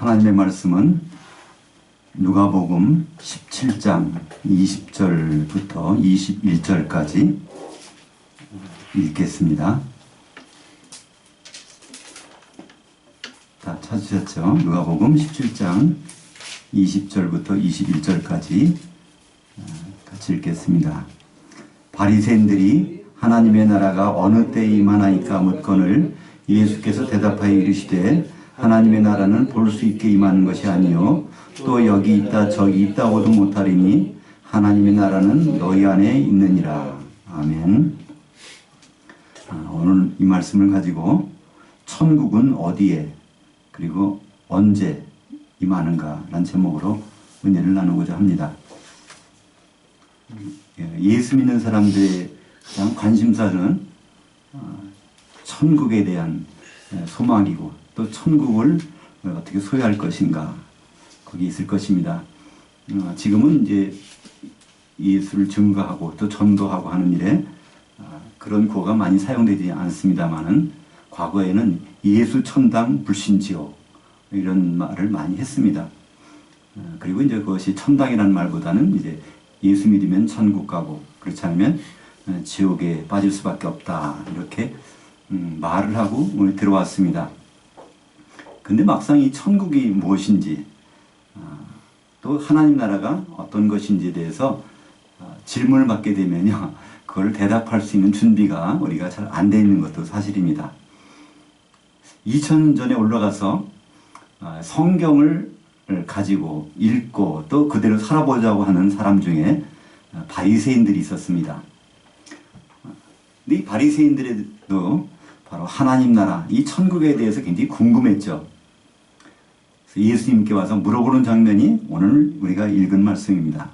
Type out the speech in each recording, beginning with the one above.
하나님의 말씀은 누가복음 17장 20절부터 21절까지 읽겠습니다. 다 찾으셨죠? 누가복음 17장 20절부터 21절까지 같이 읽겠습니다. 바리새인들이 하나님의 나라가 어느 때에 임하나이까 묻거늘 예수께서 대답하여 이르시되 하나님의 나라는 볼 수 있게 임하는 것이 아니요 또 여기 있다 저기 있다고도 못하리니 하나님의 나라는 너희 안에 있느니라. 아멘. 오늘 이 말씀을 가지고 천국은 어디에 그리고 언제 임하는가 라는 제목으로 은혜를 나누고자 합니다. 예수 믿는 사람들의 가장 관심사는 천국에 대한 소망이고 또 천국을 어떻게 소유할 것인가 거기 있을 것입니다. 지금은 이제 예수를 증거하고 또 전도하고 하는 일에 그런 구호가 많이 사용되지 않습니다만은 과거에는 예수 천당 불신지옥 이런 말을 많이 했습니다. 그리고 이제 그것이 천당이라는 말보다는 이제 예수 믿으면 천국 가고 그렇지 않으면 지옥에 빠질 수밖에 없다 이렇게 말을 하고 오늘 들어왔습니다. 근데 막상 이 천국이 무엇인지 또 하나님 나라가 어떤 것인지에 대해서 질문을 받게 되면요 그걸 대답할 수 있는 준비가 우리가 잘 안 돼 있는 것도 사실입니다. 2000년 전에 올라가서 성경을 가지고 읽고 또 그대로 살아보자고 하는 사람 중에 바리새인들이 있었습니다. 근데 이 바리새인들도 바로 하나님 나라, 이 천국에 대해서 굉장히 궁금했죠. 그래서 예수님께 와서 물어보는 장면이 오늘 우리가 읽은 말씀입니다.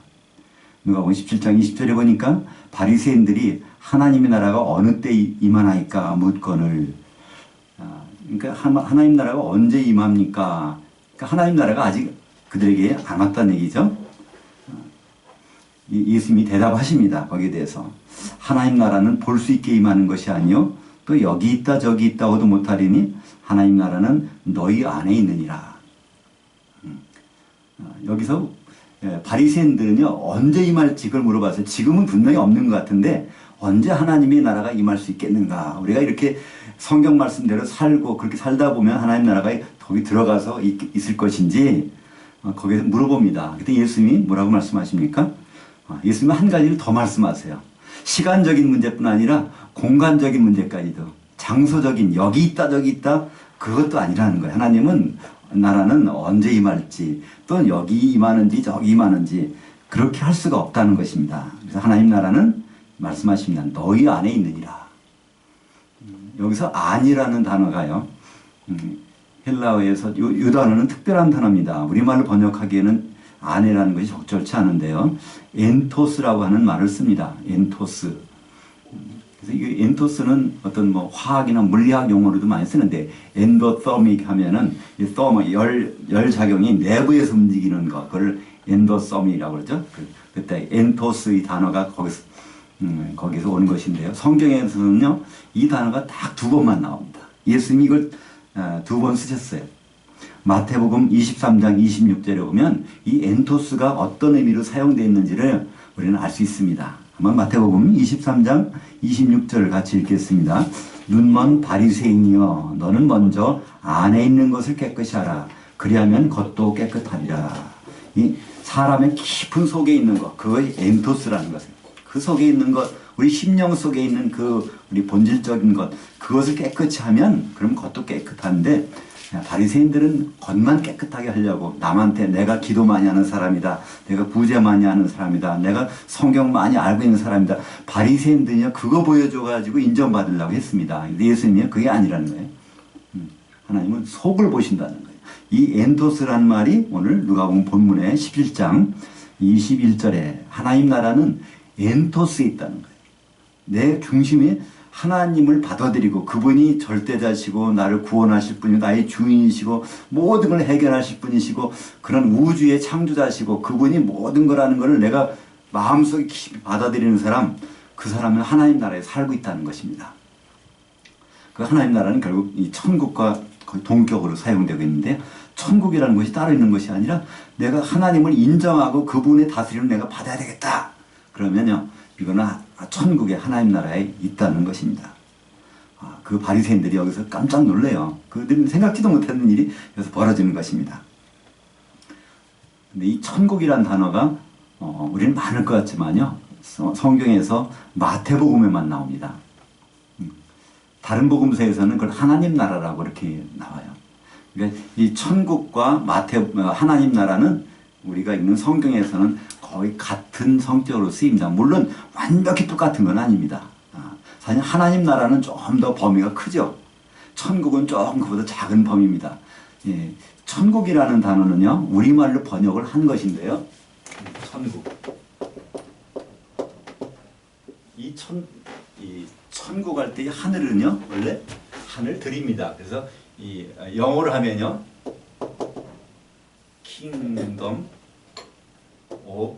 누가복음 17장 20절에 보니까 바리새인들이 하나님의 나라가 어느 때 임하나이까 묻거늘. 그러니까 하나님 나라가 언제 임합니까? 그러니까 하나님 나라가 아직 그들에게 안 왔다는 얘기죠. 예수님이 대답하십니다. 거기에 대해서. 하나님 나라는 볼 수 있게 임하는 것이 아니요 또 여기 있다 저기 있다고도 못하리니 하나님 나라는 너희 안에 있느니라. 여기서 바리새인들은요 언제 임할지 그걸 물어봤어요. 지금은 분명히 없는 것 같은데 언제 하나님의 나라가 임할 수 있겠는가. 우리가 이렇게 성경 말씀대로 살고 그렇게 살다 보면 하나님 나라가 거기 들어가서 있을 것인지 거기서 물어봅니다. 그때 예수님이 뭐라고 말씀하십니까? 예수님은 한 가지를 더 말씀하세요. 시간적인 문제뿐 아니라 공간적인 문제까지도 장소적인 여기 있다 저기 있다 그것도 아니라는 거예요. 하나님은 나라는 언제 임할지 또 여기 임하는지 저기 임하는지 그렇게 할 수가 없다는 것입니다. 그래서 하나님 나라는 말씀하십니다. 너희 안에 있느니라. 여기서 안이라는 단어가요. 헬라어에서 이 단어는 특별한 단어입니다. 우리말로 번역하기에는 안이라는 것이 적절치 않은데요. 엔토스라고 하는 말을 씁니다. 엔토스. 그래서 이 엔토스는 어떤 뭐 화학이나 물리학 용어로도 많이 쓰는데 엔도서믹 하면은 이 서머 열 작용이 내부에서 움직이는 것 그걸 엔도서믹이라고 그러죠. 그때 엔토스 이 단어가 거기서 온 것인데요. 성경에서는요 이 단어가 딱 두 번만 나옵니다. 예수님이 이걸 두 번 쓰셨어요. 마태복음 23장 26절에 보면 이 엔토스가 어떤 의미로 사용되어 있는지를 우리는 알 수 있습니다. 한번 마태복음 23장 26절을 같이 읽겠습니다. 눈먼 바리새인이여 너는 먼저 안에 있는 것을 깨끗이 하라. 그리하면 겉도 깨끗하리라. 이 사람의 깊은 속에 있는 것 그것이 엔토스라는 것입니다. 그 속에 있는 것 우리 심령 속에 있는 그 우리 본질적인 것 그것을 깨끗이 하면 그럼 겉도 깨끗한데 바리새인들은 겉만 깨끗하게 하려고 남한테 내가 기도 많이 하는 사람이다. 내가 구제 많이 하는 사람이다. 내가 성경 많이 알고 있는 사람이다. 바리새인들은요 그거 보여줘가지고 인정받으려고 했습니다. 근데 예수님이 그게 아니라는 거예요. 하나님은 속을 보신다는 거예요. 이 엔토스라는 말이 오늘 누가복음 본문의 11장 21절에 하나님 나라는 엔토스에 있다는 거예요. 내 중심에 하나님을 받아들이고 그분이 절대자시고 나를 구원하실 분이고 나의 주인이시고 모든 걸 해결하실 분이시고 그런 우주의 창조자시고 그분이 모든 거라는 것을 내가 마음속에 깊이 받아들이는 사람 그 사람은 하나님 나라에 살고 있다는 것입니다. 그 하나님 나라는 결국 이 천국과 거의 동격으로 사용되고 있는데 천국이라는 것이 따로 있는 것이 아니라 내가 하나님을 인정하고 그분의 다스림을 내가 받아야 되겠다. 그러면요 이거는 천국의 하나님 나라에 있다는 것입니다. 그 바리새인들이 여기서 깜짝 놀래요. 그들은 생각지도 못했는 일이 여기서 벌어지는 것입니다. 근데 이 천국이란 단어가 우리는 많을 것 같지만요 성경에서 마태복음에만 나옵니다. 다른 복음서에서는 그걸 하나님 나라라고 이렇게 나와요. 그러니까 이 천국과 하나님 나라는 우리가 읽는 성경에서는 거의 같은 성격으로 쓰입니다. 물론 완벽히 똑같은 건 아닙니다. 사실 하나님 나라는 좀 더 범위가 크죠. 천국은 조금 그보다 작은 범위입니다. 예, 천국이라는 단어는요 우리말로 번역을 한 것인데요. 천국. 이 천국 할 때 이 하늘은요 원래 하늘들입니다. 그래서 이 영어로 하면요 Kingdom of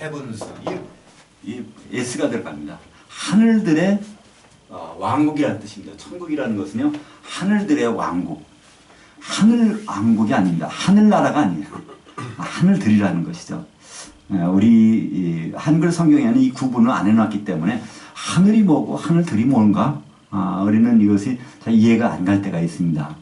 Heavens 이 S가 들어갑니다. 하늘들의 왕국이라는 뜻입니다. 천국이라는 것은요 하늘들의 왕국, 하늘 왕국이 아닙니다. 하늘나라가 아니에요. 하늘들이라는 것이죠. 우리 한글 성경에는 이 구분을 안 해놨기 때문에 하늘이 뭐고 하늘들이 뭔가 우리는 이것이 잘 이해가 안 갈 때가 있습니다.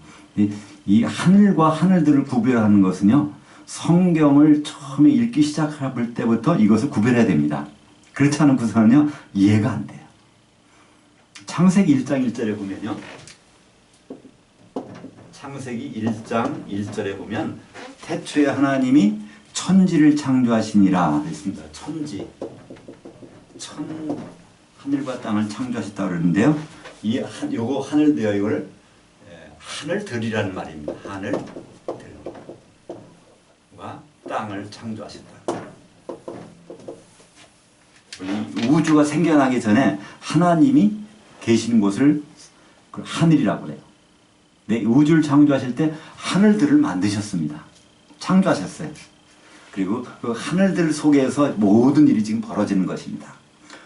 이 하늘과 하늘들을 구별하는 것은요 성경을 처음에 읽기 시작할 때부터 이것을 구별해야 됩니다. 그렇지 않고서는요 이해가 안 돼요. 창세기 1장 1절에 보면요 창세기 1장 1절에 보면 태초에 하나님이 천지를 창조하시니라 그랬습니다. 천지 하늘과 땅을 창조하셨다고 그러는데요 요거 하늘되어 이걸 하늘들이라는 말입니다. 하늘들과 땅을 창조하셨다. 우주가 생겨나기 전에 하나님이 계시는 곳을 하늘이라고 그래요. 네, 우주를 창조하실 때 하늘들을 만드셨습니다. 창조하셨어요. 그리고 그 하늘들 속에서 모든 일이 지금 벌어지는 것입니다.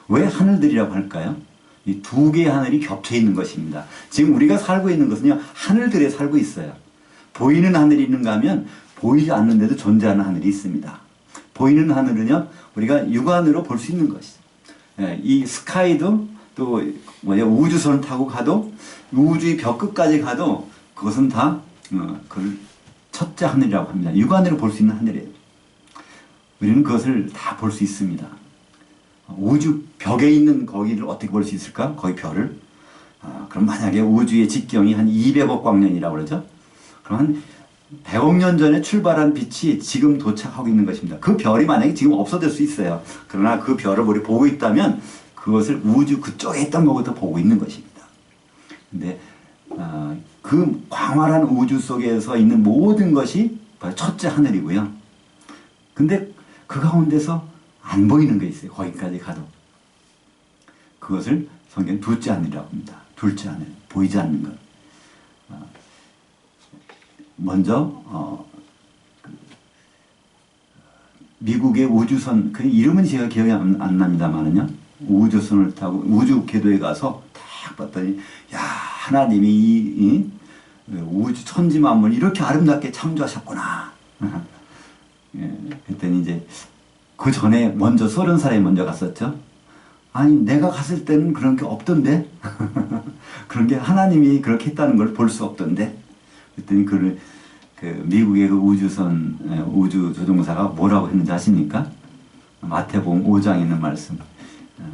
왜 하늘들이라고 할까요? 이 두 개의 하늘이 겹쳐 있는 것입니다. 지금 우리가 살고 있는 것은요 하늘들에 살고 있어요. 보이는 하늘이 있는가 하면 보이지 않는데도 존재하는 하늘이 있습니다. 보이는 하늘은요 우리가 육안으로 볼 수 있는 것이죠. 이 스카이도 또 우주선을 타고 가도 우주의 벽 끝까지 가도 그것은 다 그걸 첫째 하늘이라고 합니다. 육안으로 볼 수 있는 하늘이에요. 우리는 그것을 다 볼 수 있습니다. 우주 벽에 있는 거기를 어떻게 볼 수 있을까? 거기 별을. 그럼 만약에 우주의 직경이 한 200억 광년이라고 그러죠? 그럼 한 100억 년 전에 출발한 빛이 지금 도착하고 있는 것입니다. 그 별이 만약에 지금 없어질 수 있어요. 그러나 그 별을 우리 보고 있다면 그것을 우주 그쪽에 있던 것부터 보고 있는 것입니다. 근데 그 광활한 우주 속에서 있는 모든 것이 바로 첫째 하늘이고요. 근데 그 가운데서 안 보이는 게 있어요. 거기까지 가도. 그것을 성경 둘째 하늘이라고 합니다. 둘째 하늘. 보이지 않는 것. 먼저 미국의 우주선, 그 이름은 제가 기억이 안 납니다만은요. 우주선을 타고 우주 궤도에 가서 딱 봤더니 야 하나님이 이 우주 천지 만물 이렇게 아름답게 창조하셨구나. 그랬더니 이제 그 전에 먼저 30살에 먼저 갔었죠. 아니 내가 갔을 때는 그런 게 없던데 그런 게 하나님이 그렇게 했다는 걸 볼 수 없던데 그랬더니 그 미국의 그 우주선 우주 조종사가 뭐라고 했는지 아십니까? 마태복음 5장에 있는 말씀.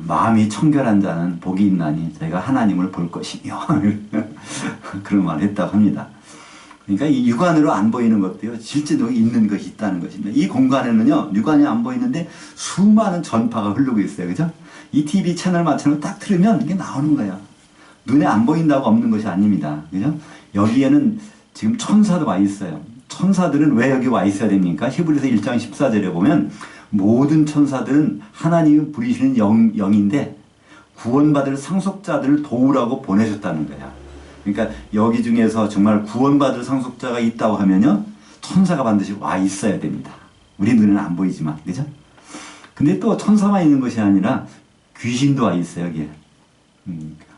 마음이 청결한 자는 복이 있나니 저희가 하나님을 볼 것이며 그런 말을 했다고 합니다. 그러니까 이 육안으로 안 보이는 것도요 실제로 있는 것이 있다는 것입니다. 이 공간에는요 육안이 안 보이는데 수많은 전파가 흐르고 있어요. 그죠? 이 TV 채널 맞춰서 딱 틀으면 이게 나오는 거예요. 눈에 안 보인다고 없는 것이 아닙니다. 그죠? 여기에는 지금 천사도 와 있어요. 천사들은 왜 여기 와 있어야 됩니까? 히브리서 1장 14절에 보면 모든 천사들은 하나님이 부리시는 영인데 구원받을 상속자들을 도우라고 보내셨다는 거야. 그러니까 여기 중에서 정말 구원받을 상속자가 있다고 하면요 천사가 반드시 와 있어야 됩니다. 우리 눈에는 안 보이지만, 그죠? 근데 또 천사만 있는 것이 아니라 귀신도 와 있어요, 여기에.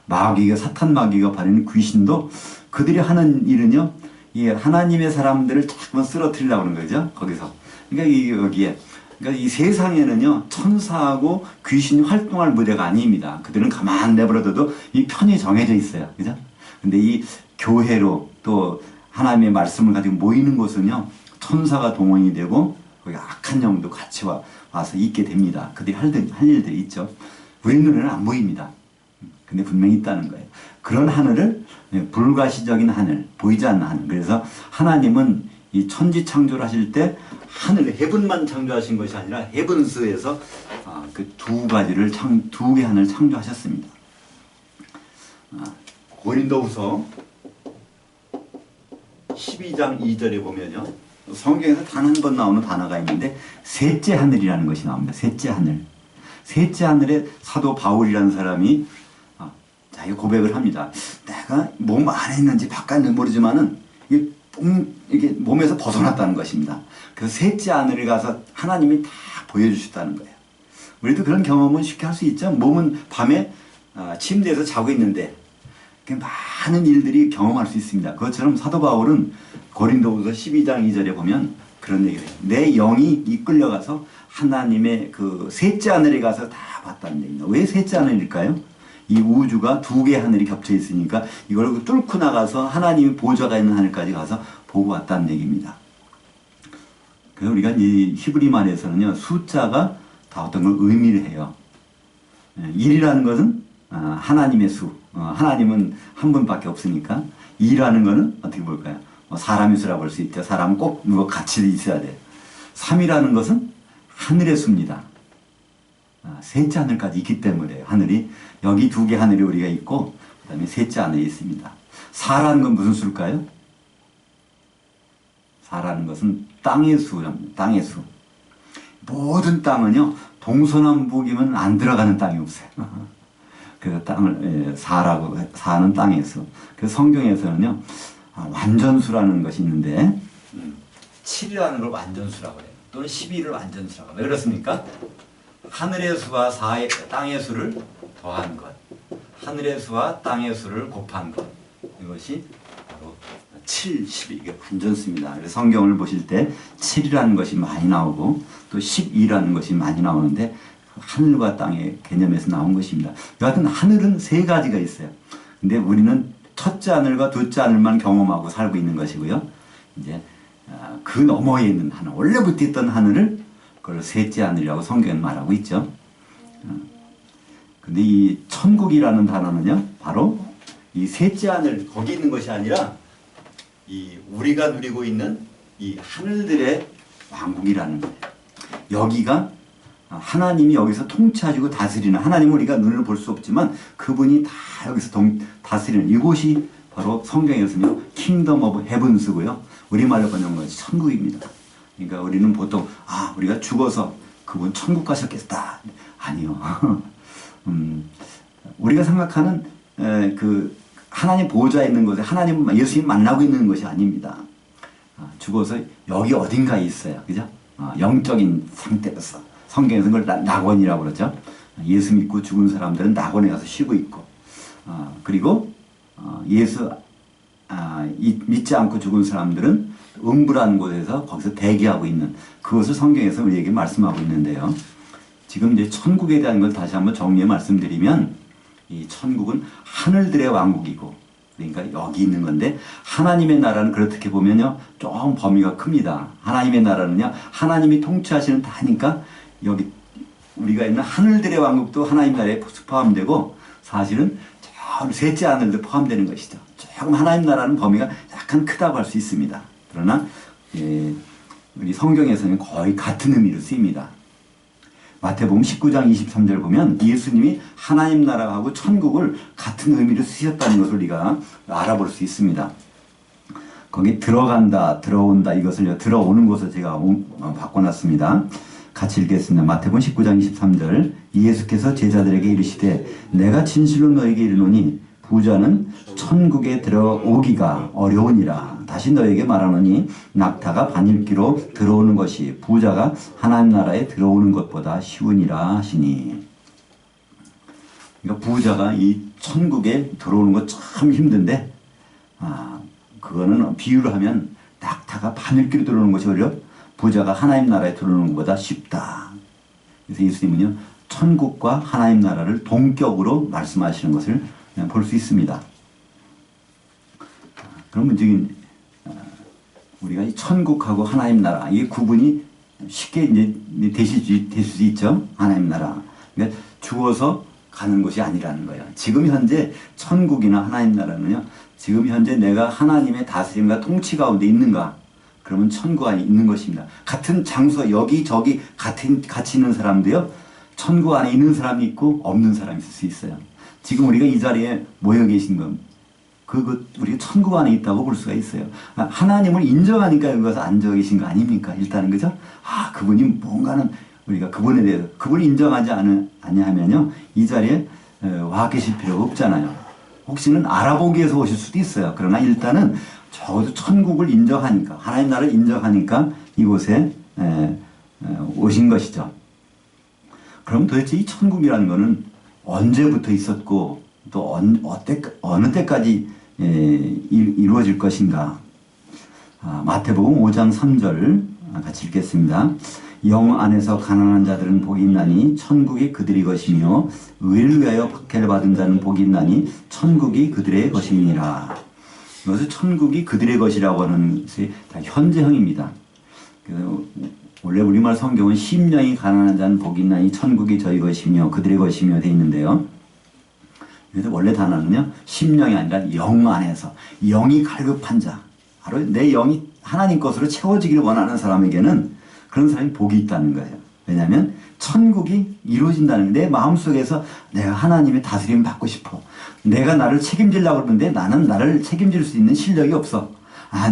마귀가 사탄 마귀가 바리는 귀신도 그들이 하는 일은요, 이 하나님의 사람들을 자꾸만 쓰러뜨리려고 하는 거죠. 거기서. 그러니까 여기에. 그러니까 이 세상에는요, 천사하고 귀신이 활동할 무대가 아닙니다. 그들은 가만 내버려둬도 이 편이 정해져 있어요. 그죠? 근데 이 교회로 또 하나님의 말씀을 가지고 모이는 곳은요, 천사가 동원이 되고, 거기 악한 영도 같이 와서 있게 됩니다. 그들이 할 일들이 있죠. 우리 눈에는 안 보입니다. 근데 분명히 있다는 거예요. 그런 하늘을, 불가시적인 하늘, 보이지 않는 하늘. 그래서 하나님은 이 천지 창조를 하실 때 하늘, 해븐만 창조하신 것이 아니라 헤븐스에서 그 두 가지를, 두 개 하늘을 창조하셨습니다. 고린도후서 12장 2절에 보면요. 성경에서 단 한 번 나오는 단어가 있는데, 셋째 하늘이라는 것이 나옵니다. 셋째 하늘. 셋째 하늘에 사도 바울이라는 사람이 자기가 고백을 합니다. 내가 몸 안에 있는지 바깥은 모르지만은 이게 몸에서 벗어났다는 것입니다. 그래서 셋째 하늘에 가서 하나님이 다 보여주셨다는 거예요. 우리도 그런 경험은 쉽게 할 수 있죠. 몸은 밤에 침대에서 자고 있는데 많은 일들이 경험할 수 있습니다. 그것처럼 사도 바울은 고린도후서 12장 2절에 보면 그런 얘기를 해요. 내 영이 이끌려가서 하나님의 그 셋째 하늘에 가서 다 봤다는 얘기입니다. 왜 셋째 하늘일까요? 이 우주가 두 개의 하늘이 겹쳐 있으니까 이걸 뚫고 나가서 하나님의 보좌가 있는 하늘까지 가서 보고 왔다는 얘기입니다. 그래서 우리가 이 히브리 말에서는요, 숫자가 다 어떤 걸 의미를 해요. 1이라는 것은 하나님의 수. 하나님은 한 분밖에 없으니까. 2라는 것은 어떻게 볼까요? 사람의 수라고 볼 수 있죠. 사람은 꼭 누가 같이 있어야 돼. 3이라는 것은 하늘의 수입니다. 셋째 하늘까지 있기 때문에 하늘이, 여기 두 개 하늘이 우리가 있고 그 다음에 셋째 하늘이 있습니다. 4라는 건 무슨 수일까요? 4라는 것은 땅의 수랍니다. 땅의 수. 모든 땅은요, 동서남북이면 안 들어가는 땅이 없어요. 그래서 땅을 4는 땅의 수. 그래서 성경에서는요, 완전수라는 것이 있는데 7이라는 걸 완전수라고 해요. 또는 12를 완전수라고 해요. 왜 그렇습니까? 하늘의 수와 땅의 수를 더한 것, 하늘의 수와 땅의 수를 곱한 것, 이것이 바로 7, 12, 이게 완전수입니다. 그래서 성경을 보실 때 7이라는 것이 많이 나오고 또 12라는 것이 많이 나오는데 하늘과 땅의 개념에서 나온 것입니다. 여하튼 하늘은 세 가지가 있어요. 근데 우리는 첫째 하늘과 둘째 하늘만 경험하고 살고 있는 것이고요. 이제 그 너머에 있는 하늘, 원래부터 있던 하늘을 그걸 셋째 하늘이라고 성경은 말하고 있죠. 근데 이 천국이라는 단어는요, 바로 이 셋째 하늘, 거기 있는 것이 아니라 이 우리가 누리고 있는 이 하늘들의 왕국이라는 거예요. 여기가 하나님이 여기서 통치하시고 다스리는, 하나님은 우리가 눈으로 볼 수 없지만 그분이 다 여기서 다스리는 이곳이 바로 성경에서는요, 킹덤 오브 헤븐스고요. 우리말로 번역한 것이 천국입니다. 그러니까 우리는 보통 우리가 죽어서 그분 천국 가셨겠다. 아니요. 우리가 생각하는 그 하나님 보호자에 있는 곳에 하나님 예수님 만나고 있는 것이 아닙니다. 죽어서 여기 어딘가에 있어요. 그죠? 영적인 상태로서 성경에서 그걸 낙원이라고 그러죠. 예수 믿고 죽은 사람들은 낙원에 가서 쉬고 있고, 그리고 예수 믿지 않고 죽은 사람들은 음부라는 곳에서 거기서 대기하고 있는, 그것을 성경에서 우리에게 말씀하고 있는데요. 지금 이제 천국에 대한 걸 다시 한번 정리해 말씀드리면, 이 천국은 하늘들의 왕국이고, 그러니까 여기 있는 건데, 하나님의 나라는 그렇게 보면요, 좀 범위가 큽니다. 하나님의 나라는요, 하나님이 통치하시는 다니까 여기 우리가 있는 하늘들의 왕국도 하나님 나라에 포함되고, 사실은 저 셋째 하늘도 포함되는 것이죠. 조금 하나님 나라는 범위가 약간 크다고 할 수 있습니다. 그러나 우리 성경에서는 거의 같은 의미로 쓰입니다. 마태복음 19장 23절 보면 예수님이 하나님 나라하고 천국을 같은 의미로 쓰셨다는 것을 우리가 알아볼 수 있습니다. 거기 들어간다, 들어온다, 이것을 들어오는 것을 제가 바꿔놨습니다. 같이 읽겠습니다. 마태복음 19장 23절. 예수께서 제자들에게 이르시되 내가 진실로 너에게 이르노니 부자는 천국에 들어오기가 어려우니라. 다시 너에게 말하노니 낙타가 바늘기로 들어오는 것이 부자가 하나님 나라에 들어오는 것보다 쉬우니라 하시니. 그러니까 부자가 이 천국에 들어오는 거 참 힘든데, 그거는 비유를 하면 낙타가 바늘길로 들어오는 것이 오히려 부자가 하나님 나라에 들어오는 것보다 쉽다. 그래서 예수님은요, 천국과 하나님 나라를 동격으로 말씀하시는 것을 볼 수 있습니다. 그러면 지금 우리가 이 천국하고 하나님 나라, 이게 구분이 쉽게 이제 될 수 있죠. 하나님 나라. 그러니까 죽어서 가는 곳이 아니라는 거예요. 지금 현재 천국이나 하나님 나라는요, 지금 현재 내가 하나님의 다스림과 통치 가운데 있는가? 그러면 천국 안에 있는 것입니다. 같은 장소, 여기저기 같이 있는 사람도요, 천국 안에 있는 사람이 있고 없는 사람이 있을 수 있어요. 지금 우리가 이 자리에 모여 계신 건, 우리가 천국 안에 있다고 볼 수가 있어요. 하나님을 인정하니까 여기 가서 앉아 계신 거 아닙니까? 일단은, 그죠? 그분이 뭔가는 우리가 그분에 대해서, 그분을 인정하지 않냐 하면요, 이 자리에 와 계실 필요가 없잖아요. 혹시는 알아보기 위해서 오실 수도 있어요. 그러나 일단은 적어도 천국을 인정하니까, 하나님 나라를 인정하니까 이곳에 오신 것이죠. 그럼 도대체 이 천국이라는 것은 언제부터 있었고 또 어느 때까지 이루어질 것인가? 마태복음 5장 3절 같이 읽겠습니다. 영 안에서 가난한 자들은 복이 있나니 천국이 그들의 것이며 의를 위하여 박해를 받은 자는 복이 있나니 천국이 그들의 것이니라. 이것을 천국이 그들의 것이라고 하는 것이 다 현재형입니다. 원래 우리말 성경은 심령이 가난한 자는 복이 있나니 천국이 저희 것이며 그들의 것이며 되어 있는데요. 그래서 원래 단어는요, 심령이 아니라 영 안에서, 영이 갈급한 자, 바로 내 영이 하나님 것으로 채워지기를 원하는 사람에게는 그런 사람이 복이 있다는 거예요. 왜냐하면 천국이 이루어진다는, 내 마음속에서 내가 하나님의 다스림 받고 싶어. 내가 나를 책임지려고 그러는데 나는 나를 책임질 수 있는 실력이 없어.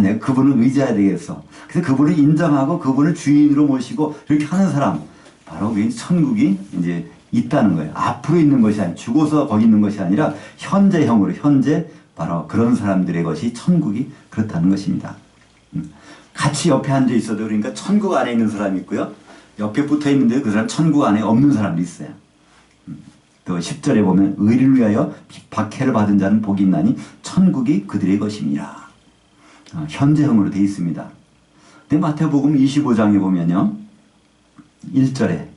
내가 그분을 의지해야 되겠어. 그래서 그분을 인정하고 그분을 주인으로 모시고 이렇게 하는 사람, 바로 천국이 이제 있다는 거예요. 앞으로 있는 것이 아니라, 죽어서 거기 있는 것이 아니라 현재형으로, 현재 바로 그런 사람들의 것이 천국이 그렇다는 것입니다. 같이 옆에 앉아 있어도, 그러니까 천국 안에 있는 사람이 있고요, 옆에 붙어 있는데 그 사람 천국 안에 없는 사람도 있어요. 또 10절에 보면 의를 위하여 박해를 받은 자는 복이 있나니 천국이 그들의 것입니다. 현재형으로 되어 있습니다. 근데 마태복음 25장에 보면요, 1절에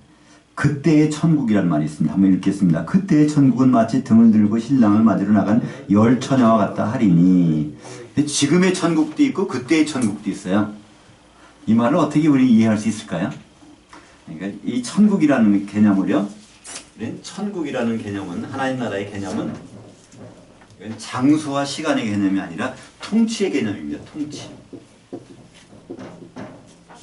그때의 천국이라는 말이 있습니다. 한번 읽겠습니다. 그때의 천국은 마치 등을 들고 신랑을 맞으러 나간 열 처녀와 같다 하리니. 지금의 천국도 있고 그때의 천국도 있어요. 이 말을 어떻게 우리 이해할 수 있을까요? 그러니까 이 천국이라는 개념을요, 천국이라는 개념은, 하나님 나라의 개념은 장소와 시간의 개념이 아니라 통치의 개념입니다. 통치.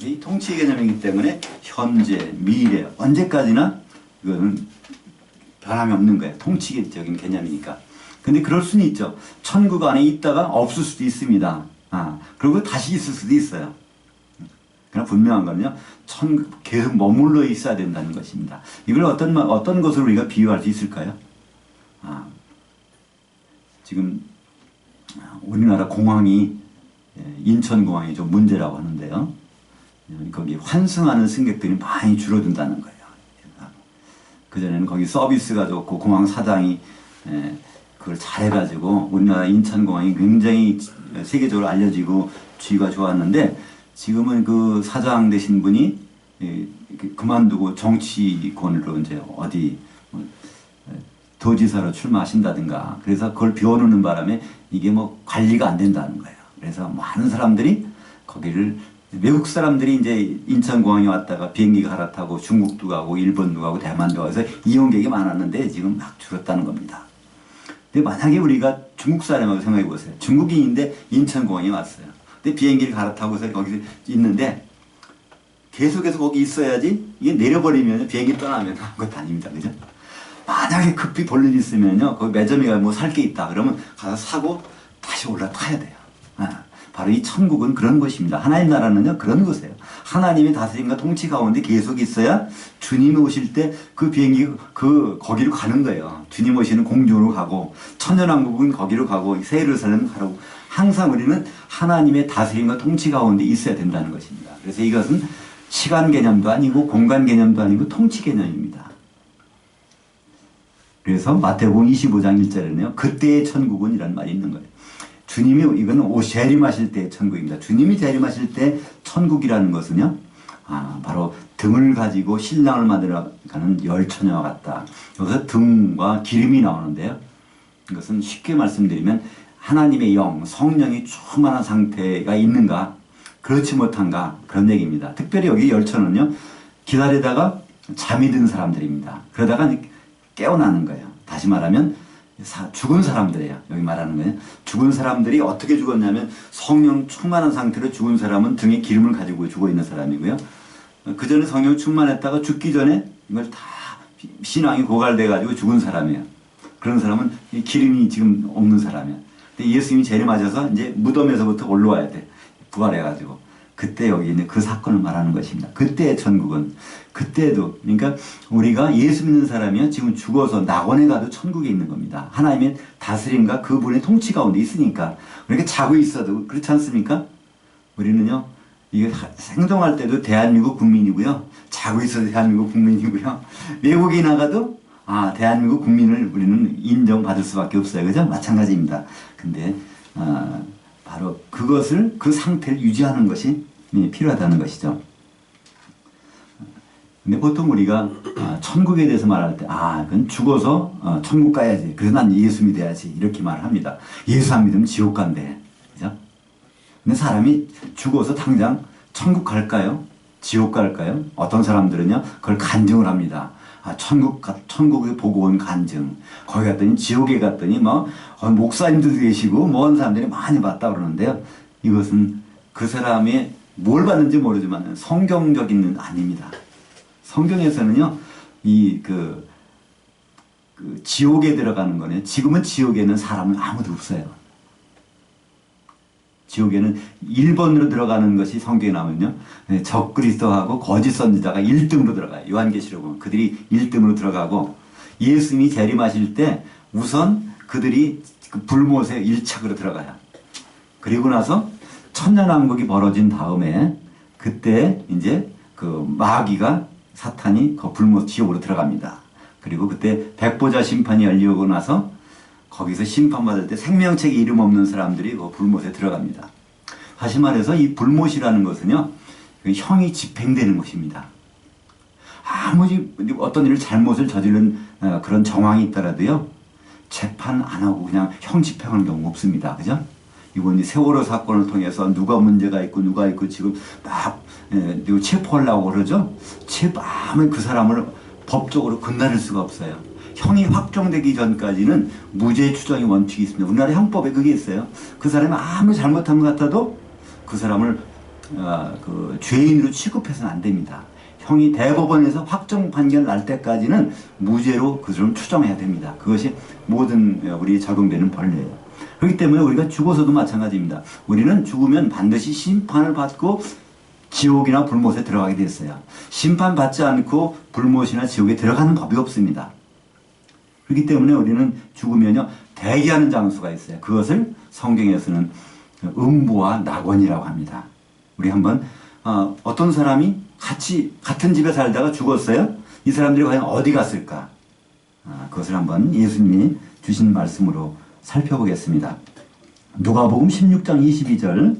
이 통치의 개념이기 때문에 현재, 미래, 언제까지나 이거는 변함이 없는 거예요. 통치적인 개념이니까. 근데 그럴 수는 있죠. 천국 안에 있다가 없을 수도 있습니다. 그리고 다시 있을 수도 있어요. 그러나 분명한 건요, 계속 머물러 있어야 된다는 것입니다. 이걸 어떤 것으로 우리가 비유할 수 있을까요? 지금 우리나라 공항이, 인천공항이 좀 문제라고 하는데요. 거기 환승하는 승객들이 많이 줄어든다는 거예요. 그전에는 거기 서비스가 좋고 공항 사장이 그걸 잘해가지고 우리나라 인천공항이 굉장히 세계적으로 알려지고 주의가 좋았는데, 지금은 그 사장 되신 분이 그만두고 정치권으로 이제 어디 도지사로 출마하신다든가, 그래서 그걸 비워놓는 바람에 이게 뭐 관리가 안 된다는 거예요. 그래서 많은 사람들이 거기를, 외국 사람들이 이제 인천공항에 왔다가 비행기 갈아타고 중국도 가고 일본도 가고 대만도 가서 이용객이 많았는데 지금 막 줄었다는 겁니다. 근데 만약에 우리가 중국 사람이라고 생각해 보세요. 중국인인데 인천공항에 왔어요. 근데 비행기를 갈아타고서 거기서 있는데 계속해서 거기 있어야지, 이게 내려버리면 비행기 떠나면 아무것도 아닙니다. 그죠? 만약에 급히 볼 일이 있으면요, 거기 매점에 가면 뭐 살 게 있다 그러면 가서 사고 다시 올라타야 돼요. 바로 이 천국은 그런 것입니다. 하나님 나라는요, 그런 것이에요. 하나님의 다스림과 통치 가운데 계속 있어야 주님이 오실 때 그 비행기 거기로 가는 거예요. 주님 오시는 공중으로 가고, 천연왕국은 거기로 가고, 새 예루살렘 가고, 항상 우리는 하나님의 다스림과 통치 가운데 있어야 된다는 것입니다. 그래서 이것은 시간 개념도 아니고 공간 개념도 아니고 통치 개념입니다. 그래서 마태복음 25장 1절에는요. 그때의 천국은 이라는 말이 있는 거예요. 주님이 이거는 재림하실 때의 천국입니다. 주님이 재림하실 때 천국이라는 것은요. 바로 등을 가지고 신랑을 만들어가는 열처녀와 같다. 여기서 등과 기름이 나오는데요. 이것은 쉽게 말씀드리면 하나님의 영, 성령이 충만한 상태가 있는가, 그렇지 못한가, 그런 얘기입니다. 특별히 여기 열처는요, 기다리다가 잠이 든 사람들입니다. 그러다가 깨어나는 거예요. 다시 말하면 죽은 사람들이에요. 여기 말하는 거예요. 죽은 사람들이 어떻게 죽었냐면 성령 충만한 상태로 죽은 사람은 등에 기름을 가지고 죽어 있는 사람이고요. 그 전에 성령 충만했다가 죽기 전에 이걸 다 신앙이 고갈돼 가지고 죽은 사람이에요. 그런 사람은 기름이 지금 없는 사람이에요. 근데 예수님이 재림하셔서 이제 무덤에서부터 올라와야 돼. 부활해가지고. 그때 여기 있는 그 사건을 말하는 것입니다. 그때의 천국은, 그때도, 그러니까 우리가 예수 믿는 사람이요, 지금 죽어서 낙원에 가도 천국에 있는 겁니다. 하나님의 다스림과 그분의 통치 가운데 있으니까. 우리가 자고 있어도 그렇지 않습니까? 우리는요, 이게 생동할 때도 대한민국 국민이고요, 자고 있어도 대한민국 국민이고요, 외국에 나가도 대한민국 국민을 우리는 인정받을 수밖에 없어요. 그죠? 마찬가지입니다. 근데, 바로 그것을, 그 상태를 유지하는 것이 필요하다는 것이죠. 근데 보통 우리가 천국에 대해서 말할 때, 그건 죽어서 천국 가야지. 그래서 난 예수 믿어야지. 이렇게 말합니다. 예수 안 믿으면 지옥 간대. 그죠? 근데 사람이 죽어서 당장 천국 갈까요? 지옥 갈까요? 어떤 사람들은요, 그걸 간증을 합니다. 천국에 보고 온 간증. 거기 갔더니, 지옥에 갔더니, 목사님들도 계시고, 한 사람들이 많이 봤다 그러는데요. 이것은 그 사람이 뭘 봤는지 모르지만 성경적인 아닙니다. 성경에서는요, 지옥에 들어가는 거는, 지금은 지옥에는 사람은 아무도 없어요. 지옥에는 1번으로 들어가는 것이 성경에 나오면요, 적그리스도하고 거짓 선지자가 1등으로 들어가요. 요한계시록은 그들이 1등으로 들어가고, 예수님이 재림하실 때 우선 그들이 그 불못에 1착으로 들어가요. 그리고 나서 천년왕국이 벌어진 다음에 그때 이제 그 마귀가, 사탄이 그 불못 지옥으로 들어갑니다. 그리고 그때 백보자 심판이 열리고 나서 거기서 심판받을 때 생명책에 이름 없는 사람들이 그 불못에 들어갑니다. 다시 말해서 이 불못이라는 것은요, 형이 집행되는 것입니다. 아무리 어떤 일을 잘못을 저지른 그런 정황이 있더라도요, 재판 안 하고 그냥 형 집행하는 경우가 없습니다. 그죠? 이번 세월호 사건을 통해서 누가 문제가 있고 누가 있고 지금 막 체포하려고 그러죠? 체포하면 그 사람을 법적으로 건드릴 수가 없어요. 형이 확정되기 전까지는 무죄 추정의 원칙이 있습니다. 우리나라 형법에 그게 있어요. 그 사람이 아무리 잘못한 것 같아도 그 사람을 죄인으로 취급해서는 안 됩니다. 형이 대법원에서 확정 판결 날 때까지는 무죄로 그 사람을 추정해야 됩니다. 그것이 모든 우리 적용되는 법례예요. 그렇기 때문에 우리가 죽어서도 마찬가지입니다. 우리는 죽으면 반드시 심판을 받고 지옥이나 불못에 들어가게 됐어요. 심판받지 않고 불못이나 지옥에 들어가는 법이 없습니다. 그렇기 때문에 우리는 죽으면요, 대기하는 장소가 있어요. 그것을 성경에서는 음부와 낙원이라고 합니다. 우리 한번 어떤 사람이 같은 집에 살다가 죽었어요. 이 사람들이 과연 어디 갔을까? 그것을 한번 예수님이 주신 말씀으로 살펴보겠습니다. 누가복음 16장 22절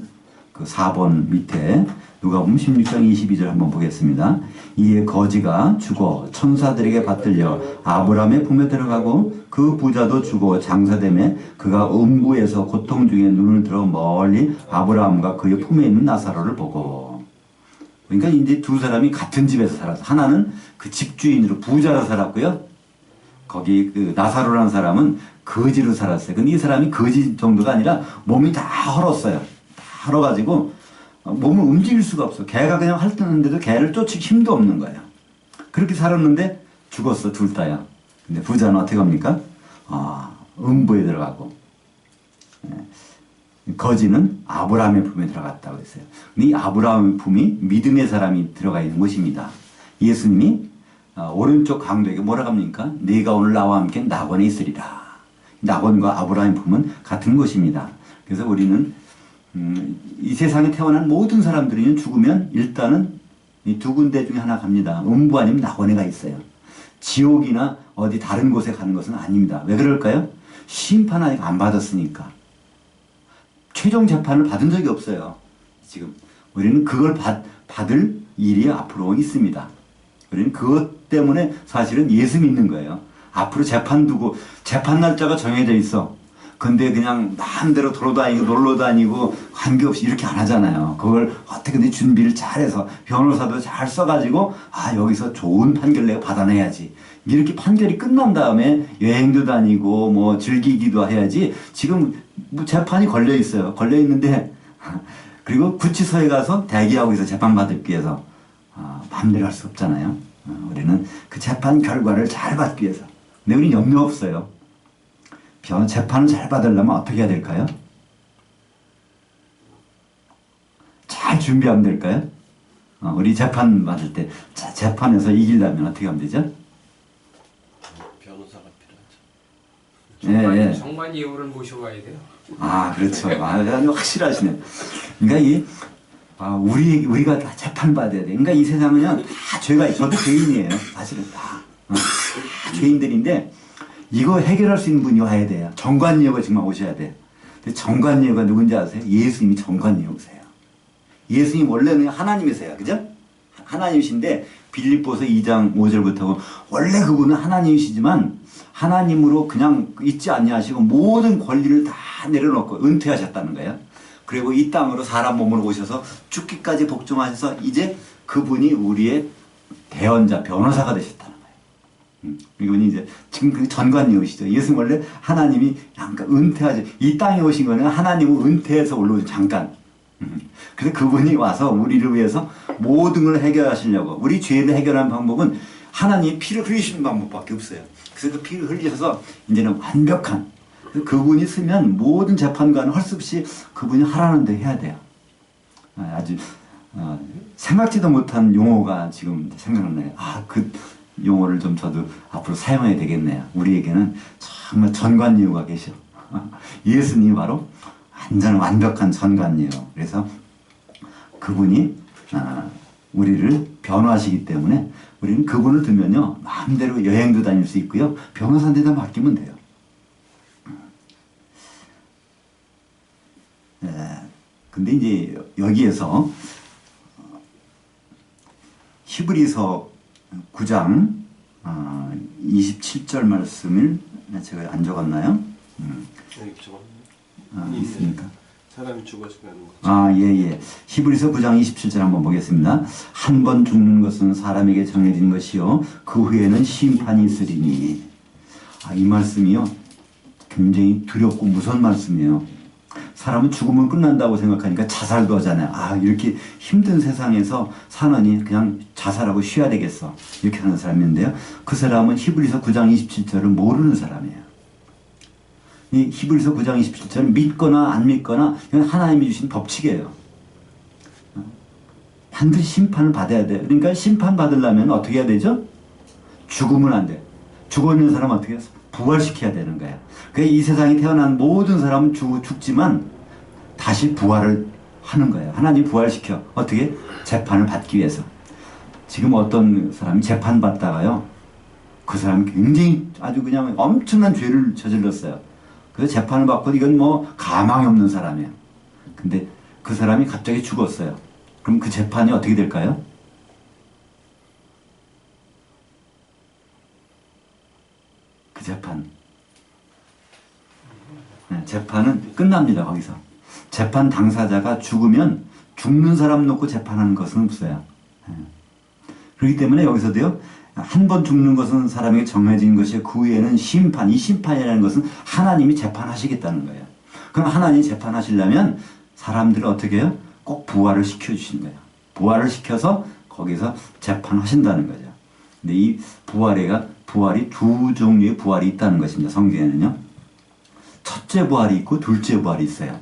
그 4번 밑에 누가복음 16장 22절 한번 보겠습니다. 이에 거지가 죽어 천사들에게 받들려 아브라함의 품에 들어가고 그 부자도 죽어 장사되매 그가 음부에서 고통 중에 눈을 들어 멀리 아브라함과 그의 품에 있는 나사로를 보고. 그러니까 이제 두 사람이 같은 집에서 살았어. 하나는 그 집주인으로 부자로 살았고요. 거기 그 나사로라는 사람은 거지로 살았어요. 근데 이 사람이 거지 정도가 아니라 몸이 다 헐었어요. 다 헐어가지고 몸을 움직일 수가 없어. 개가 그냥 핥는데도 개를 쫓을 힘도 없는 거예요. 그렇게 살았는데 죽었어, 둘 다야. 근데 부자는 어떻게 합니까? 음부에 들어가고, 거지는 아브라함의 품에 들어갔다고 했어요. 근데 이 아브라함의 품이 믿음의 사람이 들어가 있는 곳입니다. 예수님이 오른쪽 강도에게 뭐라고 합니까? 네가 오늘 나와 함께 낙원에 있으리라. 낙원과 아브라함의 품은 같은 곳입니다. 그래서 우리는 이 세상에 태어난 모든 사람들이 죽으면 일단은 이 두 군데 중에 하나 갑니다. 음부 아니면 낙원에 가 있어요. 지옥이나 어디 다른 곳에 가는 것은 아닙니다. 왜 그럴까요? 심판 아직 안 받았으니까. 최종 재판을 받은 적이 없어요. 지금 우리는 그걸 받을 일이 앞으로 있습니다. 우리는 그것 때문에 사실은 예수 믿는 거예요. 앞으로 재판 두고 재판 날짜가 정해져 있어. 근데 그냥 마음대로 돌아다니고 놀러 다니고 관계없이 이렇게 안 하잖아요. 그걸 어떻게든 준비를 잘해서 변호사도 잘 써가지고 아 여기서 좋은 판결 내가 받아내야지. 이렇게 판결이 끝난 다음에 여행도 다니고 뭐 즐기기도 해야지. 지금 뭐 재판이 걸려 있어요. 걸려 있는데 그리고 구치소에 가서 대기하고 있어. 재판받기 위해서. 마음대로 할 수 없잖아요. 우리는 그 재판 결과를 잘 받기 위해서. 근데 우리는 염려 없어요. 재판을 잘 받으려면 어떻게 해야 될까요? 잘 준비하면 될까요? 우리 재판 받을 때 재판에서 이기려면 어떻게 하면 되죠? 변호사가 필요하죠. 예, 예. 정관 예우를 모셔와야 돼요. 그렇죠. 아주 확실하시네. 그러니까 우리가 다 재판 받아야 돼. 그러니까 이 세상은요, 다 죄가, 저도 죄인이에요. 사실은 다 죄인들인데, 이거 해결할 수 있는 분이 와야 돼요. 정관예우가 정말 오셔야 돼요. 근데 정관예우가 누군지 아세요? 예수님이 정관예우세요. 예수님 원래는 하나님이세요. 그죠? 하나님이신데, 빌립보서 2장 5절부터 원래 그분은 하나님이시지만, 하나님으로 그냥 있지 아니하시고 모든 권리를 다 내려놓고 은퇴하셨다는 거예요. 그리고 이 땅으로 사람 몸으로 오셔서 죽기까지 복종하셔서 이제 그분이 우리의 대언자, 변호사가 되셨다는 거예요. 이분이 이제 지금 그 전관예우시죠. 예수님 원래 하나님이 잠깐 은퇴하지. 이 땅에 오신 거는 하나님은 은퇴해서 올라오죠. 잠깐. 그래서 그분이 와서 우리를 위해서 모든 걸 해결하시려고. 우리 죄를 해결하는 방법은 하나님이 피를 흘리시는 방법밖에 없어요. 그래서 그 피를 흘리셔서 이제는 완벽한 그분이 쓰면 모든 재판관은 할 수 없이 그분이 하라는 대 해야 돼요. 아주 생각지도 못한 용어가 지금 생각나네요. 그 용어를 좀 저도 앞으로 사용해야 되겠네요. 우리에게는 정말 전관예우가 계셔. 예수님이 바로 완벽한 전관예우. 그래서 그분이 우리를 변호하시기 때문에 우리는 그분을 두면요 마음대로 여행도 다닐 수 있고요 변호사한테다 맡기면 돼요. 근데 이제 여기에서 히브리서 9장 27절 말씀을 제가 안 적었나요? 있습니까? 사람이 죽어가는 거죠. 예. 히브리서 9장 27절 한번 보겠습니다. 한 번 죽는 것은 사람에게 정해진 것이요 그 후에는 심판이 있으리니. 이 말씀이요 굉장히 두렵고 무서운 말씀이에요. 사람은 죽으면 끝난다고 생각하니까 자살도 하잖아요. 이렇게 힘든 세상에서 사느니 그냥 자살하고 쉬어야 되겠어. 이렇게 하는 사람이 있는데요. 그 사람은 히브리서 9장 27절을 모르는 사람이에요. 이 히브리서 9장 27절은 믿거나 안 믿거나 이건 하나님이 주신 법칙이에요. 반드시 심판을 받아야 돼요. 그러니까 심판 받으려면 어떻게 해야 되죠? 죽으면 안 돼. 죽어 있는 사람은 어떻게 해서 부활시켜야 되는 거예요. 그러니까 이 세상에 태어난 모든 사람은 죽지만 다시 부활을 하는 거예요. 하나님 부활시켜. 어떻게? 재판을 받기 위해서. 지금 어떤 사람이 재판 받다가요. 그 사람이 굉장히 아주 그냥 엄청난 죄를 저질렀어요. 그래서 재판을 받고 이건 뭐 가망이 없는 사람이에요. 근데 그 사람이 갑자기 죽었어요. 그럼 그 재판이 어떻게 될까요? 그 재판은 끝납니다. 거기서. 재판 당사자가 죽으면 죽는 사람 놓고 재판하는 것은 없어요. 그렇기 때문에 여기서도요. 한 번 죽는 것은 사람에게 정해진 것이고 그 후에는 심판, 이 심판이라는 것은 하나님이 재판하시겠다는 거예요. 그럼 하나님이 재판하시려면 사람들을 어떻게 해요? 꼭 부활을 시켜주시는 거예요. 부활을 시켜서 거기서 재판하신다는 거죠. 근데 이 부활이 두 종류의 부활이 있다는 것입니다. 성경에는요. 첫째 부활이 있고 둘째 부활이 있어요.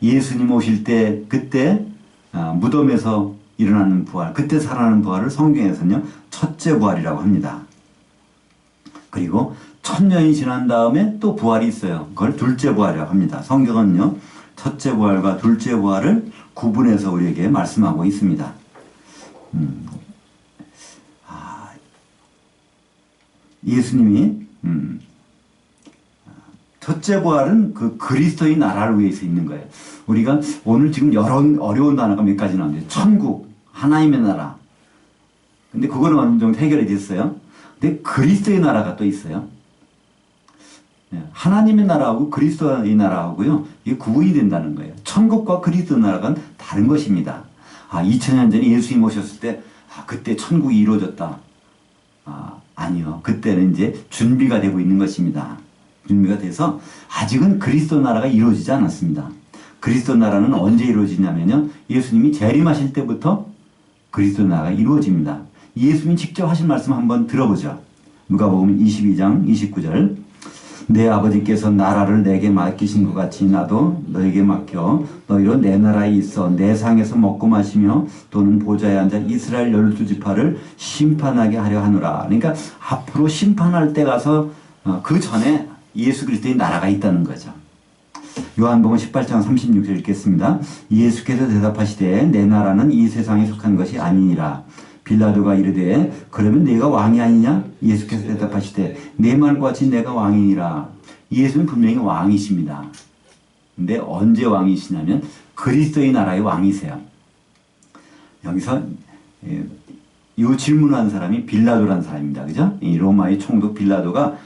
예수님 오실 때 그때 무덤에서 일어나는 부활, 그때 살아나는 부활을 성경에서는요 첫째 부활이라고 합니다. 그리고 1000년이 지난 다음에 또 부활이 있어요. 그걸 둘째 부활이라고 합니다. 성경은요 첫째 부활과 둘째 부활을 구분해서 우리에게 말씀하고 있습니다. 예수님이 첫째 부활은 그 그리스도의 나라를 위해서 있는 거예요. 우리가 오늘 지금 여러 어려운 단어가 몇 가지 나오는데 천국, 하나님의 나라. 근데 그거는 어느 정도 해결이 됐어요. 근데 그리스도의 나라가 또 있어요. 하나님의 나라하고 그리스도의 나라하고요, 이게 구분이 된다는 거예요. 천국과 그리스도 나라가 다른 것입니다. 2000년 전에 예수님 오셨을 때, 그때 천국이 이루어졌다. 아니요. 그때는 이제 준비가 되고 있는 것입니다. 준비가 돼서 아직은 그리스도 나라가 이루어지지 않았습니다. 그리스도 나라는 언제 이루어지냐면요, 예수님이 재림하실 때부터 그리스도 나라가 이루어집니다. 예수님이 직접 하신 말씀 한번 들어보죠. 누가복음 22장 29절. 내 아버지께서 나라를 내게 맡기신 것 같이 나도 너에게 맡겨 너희로 내 나라에 있어 내 상에서 먹고 마시며 또는 보좌에 앉아 이스라엘 12지파를 심판하게 하려 하노라. 그러니까 앞으로 심판할 때 가서 그 전에 예수 그리스도의 나라가 있다는 거죠. 요한복음 18장 36절 읽겠습니다. 예수께서 대답하시되 내 나라는 이 세상에 속한 것이 아니니라. 빌라도가 이르되 그러면 내가 왕이 아니냐? 예수께서 대답하시되 내 말과 같이 내가 왕이니라. 예수는 분명히 왕이십니다. 근데 언제 왕이시냐면 그리스도의 나라의 왕이세요. 여기서 이 질문한 사람이 빌라도라는 사람입니다. 그죠? 이 로마의 총독 빌라도가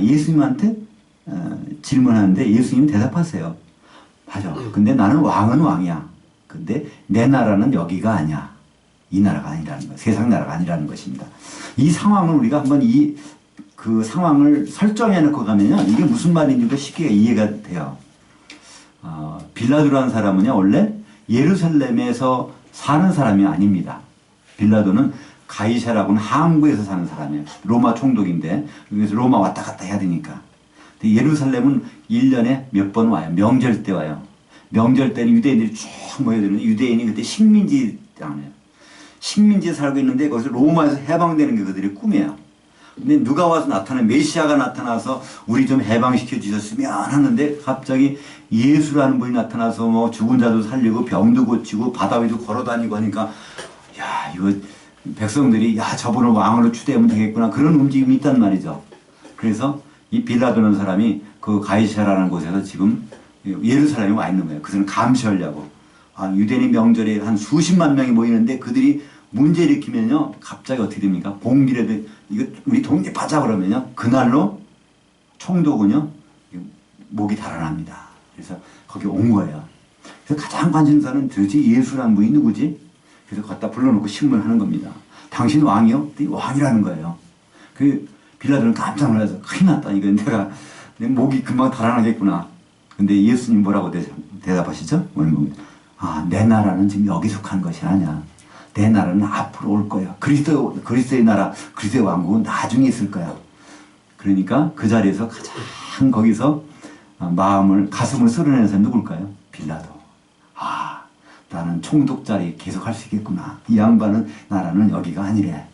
예수님한테 질문하는데 예수님이 대답하세요. 맞아. 근데 나는 왕은 왕이야. 근데 내 나라는 여기가 아니야. 이 나라가 아니라는 것, 세상 나라가 아니라는 것입니다. 이 상황을 우리가 한번 그 상황을 설정해 놓고 가면요, 이게 무슨 말인지도 쉽게 이해가 돼요. 빌라도라는 사람은요, 원래 예루살렘에서 사는 사람이 아닙니다. 빌라도는 가이사라고는 항구에서 사는 사람이에요. 로마 총독인데, 그래서 로마 왔다 갔다 해야 되니까. 근데 예루살렘은 1년에 몇 번 와요. 명절 때 와요. 명절 때는 유대인들이 쭉 모여드는데, 유대인이 그때 식민지 땅이에요. 식민지에 살고 있는데 거기서 로마에서 해방되는 게 그들의 꿈이에요. 근데 누가 와서 메시아가 나타나서 우리 좀 해방시켜 주셨으면 하는데 갑자기 예수라는 분이 나타나서 뭐 죽은 자도 살리고 병도 고치고 바다 위도 걸어다니고 하니까, 야, 이거 백성들이 저분을 왕으로 추대하면 되겠구나, 그런 움직임이 있단 말이죠. 그래서 이 빌라도라는 사람이 그 가이사라는 곳에서 지금 예루살렘에 와 있는 거예요. 그것을 감시하려고. 유대인 명절에 한 수십만 명이 모이는데 그들이 문제 일으키면요, 갑자기 어떻게 됩니까? 봉기라도 이거 우리 독립하자 그러면요, 그날로 총독은요 목이 달아납니다. 그래서 거기 온 거예요. 그래서 가장 관심사는 도대체 예수라는 분이 누구지? 그래서 갖다 불러놓고 신문하는 겁니다. 당신 왕이요? 왕이라는 거예요. 그 빌라도는 깜짝 놀라서 큰일 났다. 이거 내 목이 금방 달아나겠구나. 근데 예수님 뭐라고 대답하시죠? 오늘 보면 내 나라는 지금 여기 속한 것이 아니야. 내 나라는 앞으로 올 거야. 그리스도의 나라, 그리스도의 왕국은 나중에 있을 거야. 그러니까 그 자리에서 가장 거기서 가슴을 쓸어내는 사람이 누굴까요? 빌라도. 나는 총독 자리 계속 할 수 있겠구나. 이 양반은 나라는 여기가 아니래.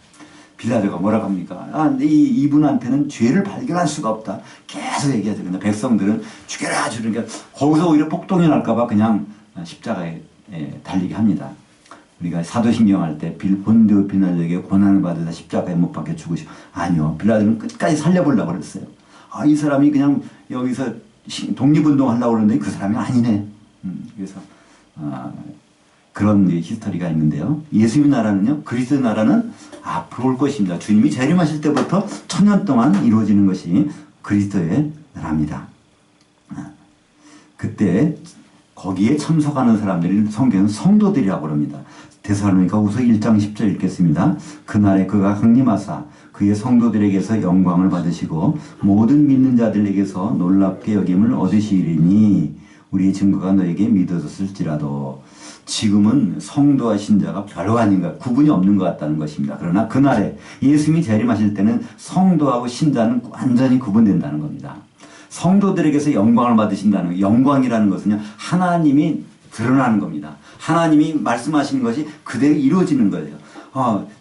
빌라도가 뭐라고 합니까? 이분한테는 죄를 발견할 수가 없다. 계속 얘기하죠. 근데 백성들은 죽여라, 그러니까 거기서 오히려 폭동이 날까봐 그냥 십자가에 달리게 합니다. 우리가 사도신경 할 때 본디오 빌라도에게 고난을 받으다 십자가에 못 박혀 죽으시고, 아니요, 빌라도는 끝까지 살려보려고 그랬어요. 이 사람이 그냥 여기서 독립운동 하려고 그러는데 그 사람이 아니네. 그래서 그런 히스토리가 있는데요. 예수님의 나라는요, 그리스도의 나라는 앞으로 올 것입니다. 주님이 재림하실 때부터 1000년 동안 이루어지는 것이 그리스도의 나라입니다. 그때 거기에 참석하는 사람들이 성경은 성도들이라고 합니다. 데살로니가후서 1장 10절 읽겠습니다. 그날에 그가 강림하사 그의 성도들에게서 영광을 받으시고 모든 믿는 자들에게서 놀랍게 여김을 얻으시리니 우리의 증거가 너에게 믿어졌을지라도. 지금은 성도와 신자가 별거 아닌가, 구분이 없는 것 같다는 것입니다. 그러나 그날에 예수님이 재림하실 때는 성도하고 신자는 완전히 구분된다는 겁니다. 성도들에게서 영광을 받으신다는, 영광이라는 것은요, 하나님이 드러나는 겁니다. 하나님이 말씀하시는 것이 그대로 이루어지는 거예요.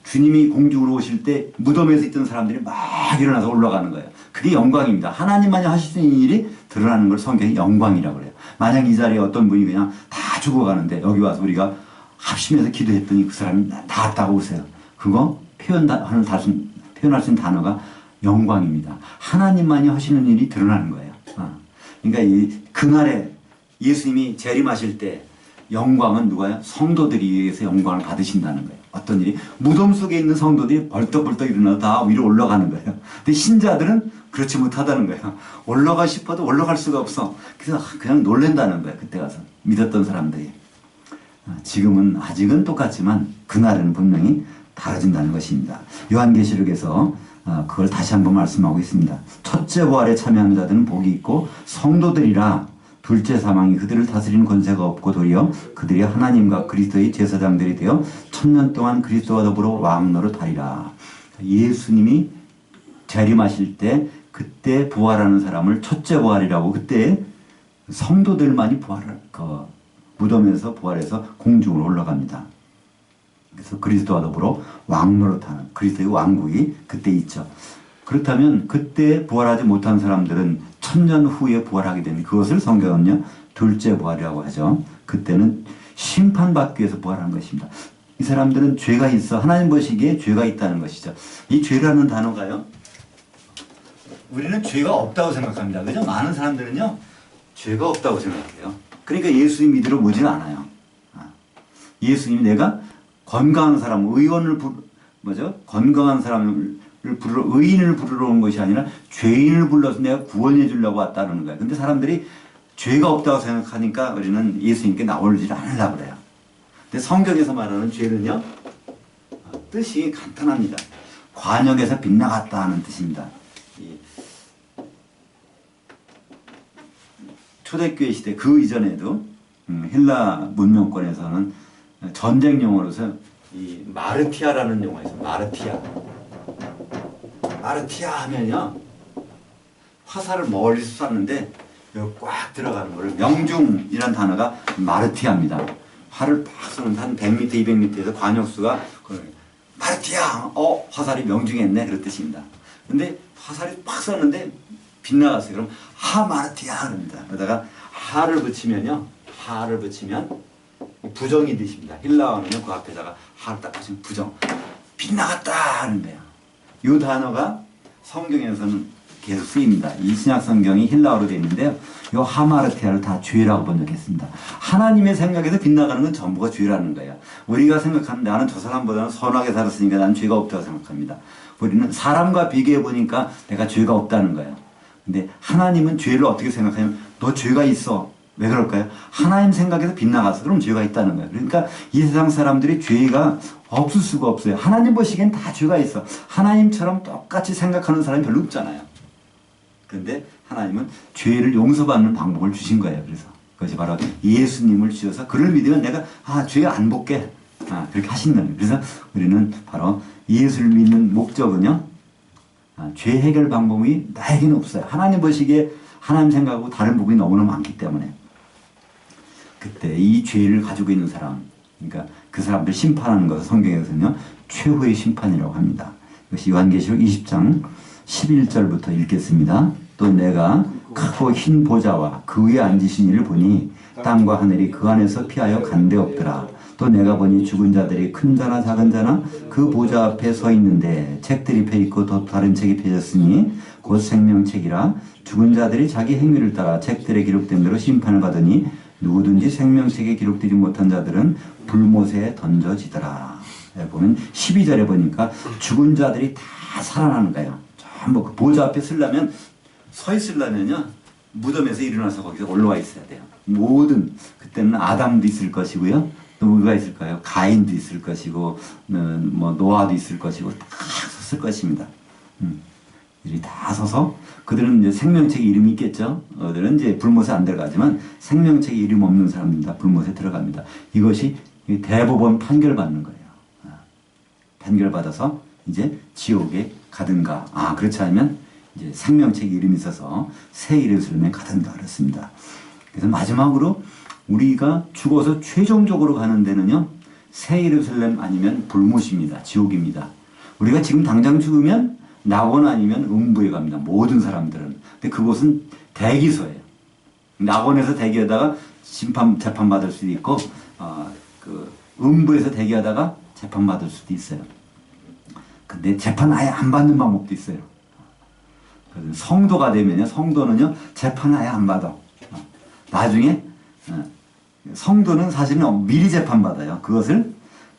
주님이 공중으로 오실 때 무덤에서 있던 사람들이 막 일어나서 올라가는 거예요. 그게 영광입니다. 하나님만이 하실 수 있는 일이 드러나는 걸 성경이 영광이라고 그래요. 만약 이 자리에 어떤 분이 그냥 다 죽어가는데 여기 와서 우리가 합심해서 기도했더니 그 사람이 나았다고 오세요. 그거 표현할 수 있는 단어가 영광입니다. 하나님만이 하시는 일이 드러나는 거예요. 그러니까 이 그날에 예수님이 재림하실 때 영광은 누가요? 성도들이 의해서 영광을 받으신다는 거예요. 어떤 일이? 무덤 속에 있는 성도들이 벌떡벌떡 일어나서 다 위로 올라가는 거예요. 근데 신자들은 그렇지 못하다는 거예요. 올라가 싶어도 올라갈 수가 없어. 그래서 그냥 놀랜다는 거예요. 그때 가서 믿었던 사람들이. 지금은 아직은 똑같지만 그날은 분명히 달라진다는 것입니다. 요한계시록에서 그걸 다시 한번 말씀하고 있습니다. 첫째 부활에 참여하는 자들은 복이 있고 성도들이라 둘째 사망이 그들을 다스리는 권세가 없고 도리어 그들이 하나님과 그리스도의 제사장들이 되어 천년 동안 그리스도와 더불어 왕노릇하리라. 예수님이 재림하실 때 그때 부활하는 사람을 첫째 부활이라고, 그때 성도들만이 부활을 무덤에서 부활해서 공중으로 올라갑니다. 그래서 그리스도와 더불어 왕노릇하는 그리스도의 왕국이 그때 있죠. 그렇다면 그때 부활하지 못한 사람들은 천년 후에 부활하게 되는, 그것을 성경은요 둘째 부활이라고 하죠. 그때는 심판받기 위해서 부활하는 것입니다. 이 사람들은 죄가 있어, 하나님 보시기에 죄가 있다는 것이죠. 이 죄라는 단어가요, 우리는 죄가 없다고 생각합니다. 그죠? 많은 사람들은요 죄가 없다고 생각해요. 그러니까 예수님 믿으러 오지는 않아요. 예수님이 내가 건강한 사람, 건강한 사람을 의인을 부르러 온 것이 아니라 죄인을 불러서 내가 구원해 주려고 왔다는 거예요. 근데 사람들이 죄가 없다고 생각하니까 우리는 예수님께 나오지 않으려고 그래요. 근데 성경에서 말하는 죄는요, 뜻이 간단합니다. 관역에서 빗나갔다 하는 뜻입니다. 초대교회 시대 그 이전에도 헬라 문명권에서는 전쟁 용어로서 이 마르티아라는 용어가 있어요. 마르티아 하면요, 화살을 멀리서 쐈는데 여기 꽉 들어가는 거를, 명중이란 단어가 마르티아입니다. 활을 팍 쏘는데 한 100m, 200m에서 관역수가 마르티아! 화살이 명중했네, 그런 뜻입니다. 근데 화살이 팍 쐈는데 빗나갔어요. 그럼 마르티아! 그럽니다. 그러다가 하를 붙이면 부정이 뜻입니다. 힐라어는요, 그 앞에다가 하를 딱 붙이면 부정. 빗나갔다! 하는 거예요. 이 단어가 성경에서는 계속 쓰입니다. 이 신약 성경이 힐라어로 되어 있는데요. 이 하마르티아를 다 죄라고 번역했습니다. 하나님의 생각에서 빗나가는 건 전부가 죄라는 거예요. 우리가 생각하는, 나는 저 사람보다는 선하게 살았으니까 나는 죄가 없다고 생각합니다. 우리는 사람과 비교해 보니까 내가 죄가 없다는 거예요. 근데 하나님은 죄를 어떻게 생각하냐면, 너 죄가 있어. 왜 그럴까요? 하나님 생각에서 빗나가서 그럼 죄가 있다는 거예요. 그러니까 이 세상 사람들이 죄가 없을 수가 없어요. 하나님 보시기엔 다 죄가 있어. 하나님처럼 똑같이 생각하는 사람이 별로 없잖아요. 그런데 하나님은 죄를 용서받는 방법을 주신 거예요. 그래서 그것이 바로 예수님을 주셔서 그를 믿으면 내가 죄 안 볼게, 그렇게 하신 거예요. 그래서 우리는 바로 예수를 믿는 목적은요, 죄 해결 방법이 나에게는 없어요. 하나님 보시기에 하나님 생각하고 다른 부분이 너무나 많기 때문에 그때 이 죄를 가지고 있는 사람, 그러니까 그 사람들 심판하는 것을 성경에서는요 최후의 심판이라고 합니다. 이것이 요한계시록 20장 11절부터 읽겠습니다. 또 내가 크고 흰 보좌와 그 위에 앉으신 이를 보니 땅과 하늘이 그 안에서 피하여 간데 없더라. 또 내가 보니 죽은 자들이 큰 자나 작은 자나 그 보좌 앞에 서 있는데 책들이 펴있고 또 다른 책이 펴졌으니 곧 생명책이라. 죽은 자들이 자기 행위를 따라 책들에 기록된 대로 심판을 받으니 누구든지 생명책에 기록되지 못한 자들은 불못에 던져지더라. 보면 12절에 보니까 죽은 자들이 다 살아나는 거예요. 전부 그 보좌 앞에 서 있으려면요, 무덤에서 일어나서 거기서 올라와 있어야 돼요. 모든, 그때는 아담도 있을 것이고요, 또 누가 있을까요? 가인도 있을 것이고, 노아도 있을 것이고, 다 섰을 것입니다. 이들이 다 서서, 그들은 이제 생명책에 이름이 있겠죠? 그들은 이제 불못에 안 들어가지만 생명책에 이름 없는 사람들은 다 불못에 들어갑니다. 이것이 대법원 판결받는 거예요. 판결받아서 이제 지옥에 가든가, 그렇지 않으면 이제 생명책에 이름이 있어서 새 예루살렘에 가든가 그렇습니다. 그래서 마지막으로 우리가 죽어서 최종적으로 가는 데는요, 새 예루살렘 아니면 불못입니다. 지옥입니다. 우리가 지금 당장 죽으면 낙원 아니면 음부에 갑니다. 모든 사람들은. 근데 그곳은 대기소예요. 낙원에서 대기하다가 재판 받을 수도 있고, 음부에서 대기하다가 재판 받을 수도 있어요. 근데 재판 아예 안 받는 방법도 있어요. 성도가 되면요, 성도는요 재판 아예 안 받아. 나중에 성도는 사실은 미리 재판받아요. 그것을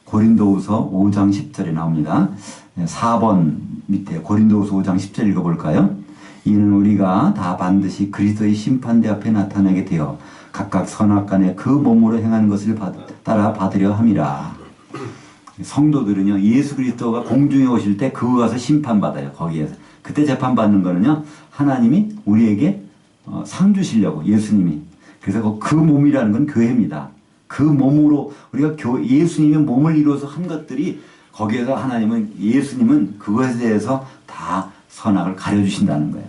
고린도후서 5장 10절에 나옵니다. 4번 밑에 고린도후서 5장 10절 읽어볼까요? 이는 우리가 다 반드시 그리스도의 심판대 앞에 나타나게 되어 각각 선악간에 그 몸으로 행한 것을 따라 받으려 함이라. 성도들은요, 예수 그리스도가 공중에 오실 때 그거 가서 심판받아요. 거기에서. 그때 재판받는 거는요, 하나님이 우리에게 상 주시려고, 예수님이. 그래서 그 몸이라는 건 교회입니다. 그 몸으로 우리가 예수님의 몸을 이루어서 한 것들이 거기에서 하나님은, 예수님은 그것에 대해서 다 선악을 가려주신다는 거예요.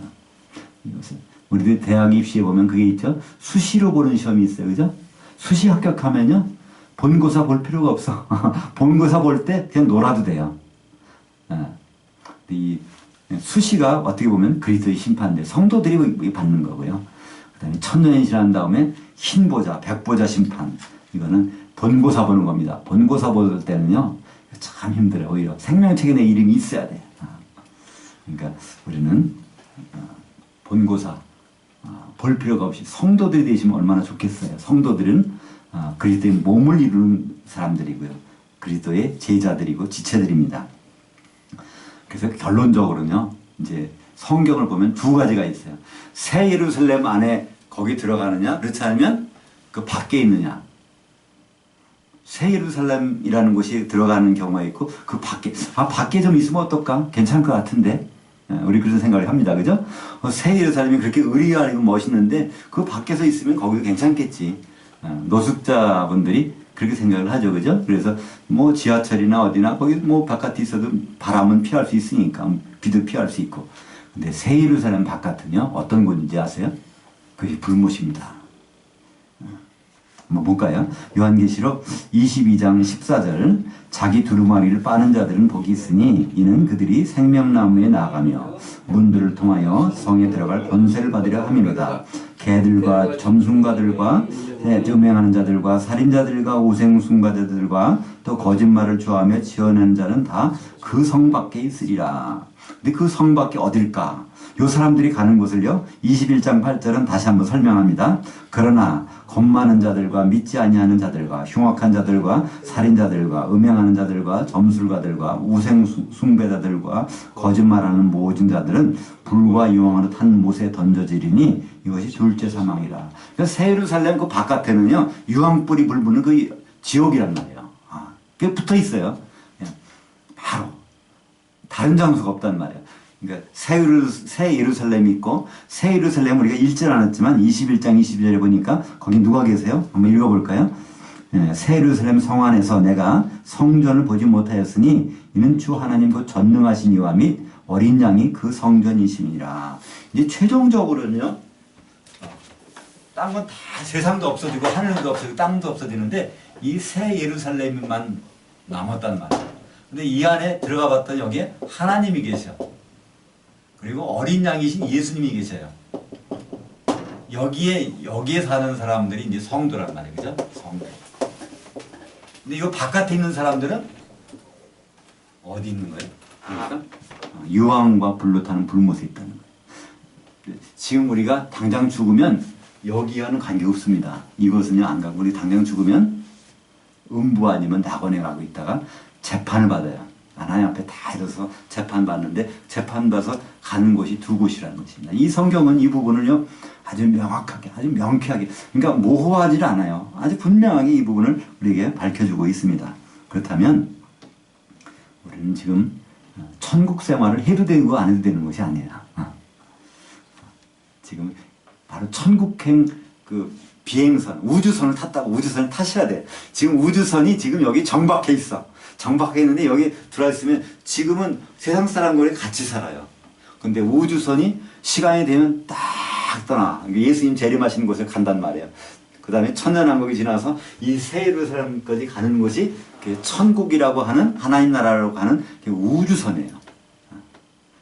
이것은 우리들 대학 입시에 보면 그게 있죠. 수시로 보는 시험이 있어요. 그죠? 수시 합격하면요, 본고사 볼 필요가 없어. 본고사 볼 때 그냥 놀아도 돼요. 이 수시가 어떻게 보면 그리스도의 심판대, 성도들이 받는 거고요. 그 다음에 천년의 지난 다음에 흰보자, 백보자 심판. 이거는 본고사 보는 겁니다. 본고사 볼 때는요, 참 힘들어요. 오히려 생명책에 내 이름이 있어야 돼. 그러니까 우리는 본고사 볼 필요가 없이 성도들이 되시면 얼마나 좋겠어요. 성도들은 그리스도의 몸을 이루는 사람들이고요. 그리스도의 제자들이고 지체들입니다. 그래서 결론적으로는요, 이제 성경을 보면 두 가지가 있어요. 새 예루살렘 안에 거기 들어가느냐, 그렇지 않으면 그 밖에 있느냐. 새 예루살렘이라는 곳이 들어가는 경우가 있고, 그 밖에 좀 있으면 어떨까? 괜찮을 것 같은데. 우리 그런 생각을 합니다. 그죠? 새 예루살렘이 그렇게 의리하고 멋있는데, 그 밖에서 있으면 거기도 괜찮겠지. 노숙자분들이 그렇게 생각을 하죠. 그죠? 그래서 뭐 지하철이나 어디나 거기 뭐 바깥에 있어도 바람은 피할 수 있으니까, 비도 피할 수 있고. 근데 새 예루살렘 바깥은요, 어떤 곳인지 아세요? 그게 불못입니다. 뭐 볼까요? 요한계시록 22장 14절. 자기 두루마리를 빠는 자들은 복이 있으니 이는 그들이 생명나무에 나가며 문들을 통하여 성에 들어갈 권세를 받으려 함이로다. 개들과 점순가들과 음행하는 자들과 살인자들과 우생숭가자들과 또 거짓말을 좋아하며 지어낸 자는 다 그 성 밖에 있으리라. 근데 그 성 밖에 어딜까? 요 사람들이 가는 곳을요, 21장 8절은 다시 한번 설명합니다. 그러나 겁 많은 자들과 믿지 아니하는 자들과 흉악한 자들과 살인자들과 음행하는 자들과 점술가들과 우생숭배자들과 거짓말하는 모진 자들은 불과 유황으로 탄 못에 던져지리니 이것이 둘째 사망이라. 그러니까 새 예루살렘 그 바깥에는요, 유황불이 불부는 그 지옥이란 말이에요. 그게 붙어 있어요. 바로 다른 장소가 없단 말이에요. 그러니까 새 예루살렘이 있고, 새 예루살렘 우리가 읽질 않았지만 21장 22절에 보니까 거기 누가 계세요? 한번 읽어볼까요? 새 예루살렘 성 안에서 내가 성전을 보지 못하였으니 이는 주 하나님 그 전능하신 이와 및 어린 양이 그 성전이심이라. 이제 최종적으로는요, 딴 건 다 세상도 없어지고 하늘도 없어지고 땅도 없어지는데 이 새 예루살렘만 남았단 말이에요. 근데 이 안에 들어가 봤더니 여기에 하나님이 계셔. 그리고 어린 양이신 예수님이 계셔요. 여기에 사는 사람들이 이제 성도란 말이에요. 그죠? 성도. 근데 이 바깥에 있는 사람들은 어디 있는 거예요? 그러니까 유황과 불로 타는 불못에 있다는 거예요. 지금 우리가 당장 죽으면 여기와는 관계 없습니다. 이것은요, 안 가고 우리 당장 죽으면 음부 아니면 낙원에 가고 있다가 재판을 받아요. 하나님 앞에 다 이뤄서 재판받는데, 재판받아서 가는 곳이 두 곳이라는 것입니다. 이 성경은 이 부분을요, 아주 명확하게, 아주 명쾌하게, 그러니까 모호하지 않아요. 아주 분명하게 이 부분을 우리에게 밝혀주고 있습니다. 그렇다면 우리는 지금 천국 생활을 해도 되고 안 해도 되는 것이 아니에요. 지금 바로 천국행 그 비행선, 우주선을 탔다고 우주선을 타셔야 돼. 지금 우주선이 지금 여기 정박해 있어. 정박해 있는데 여기 들어있으면 지금은 세상 사람들이 같이 살아요. 근데 우주선이 시간이 되면 딱 떠나. 예수님 재림하시는 곳에 간단 말이에요. 그 다음에 천년왕국이 지나서 이 새 예루살렘까지 가는 곳이 천국이라고 하는, 하나님 나라라고 하는 우주선이에요.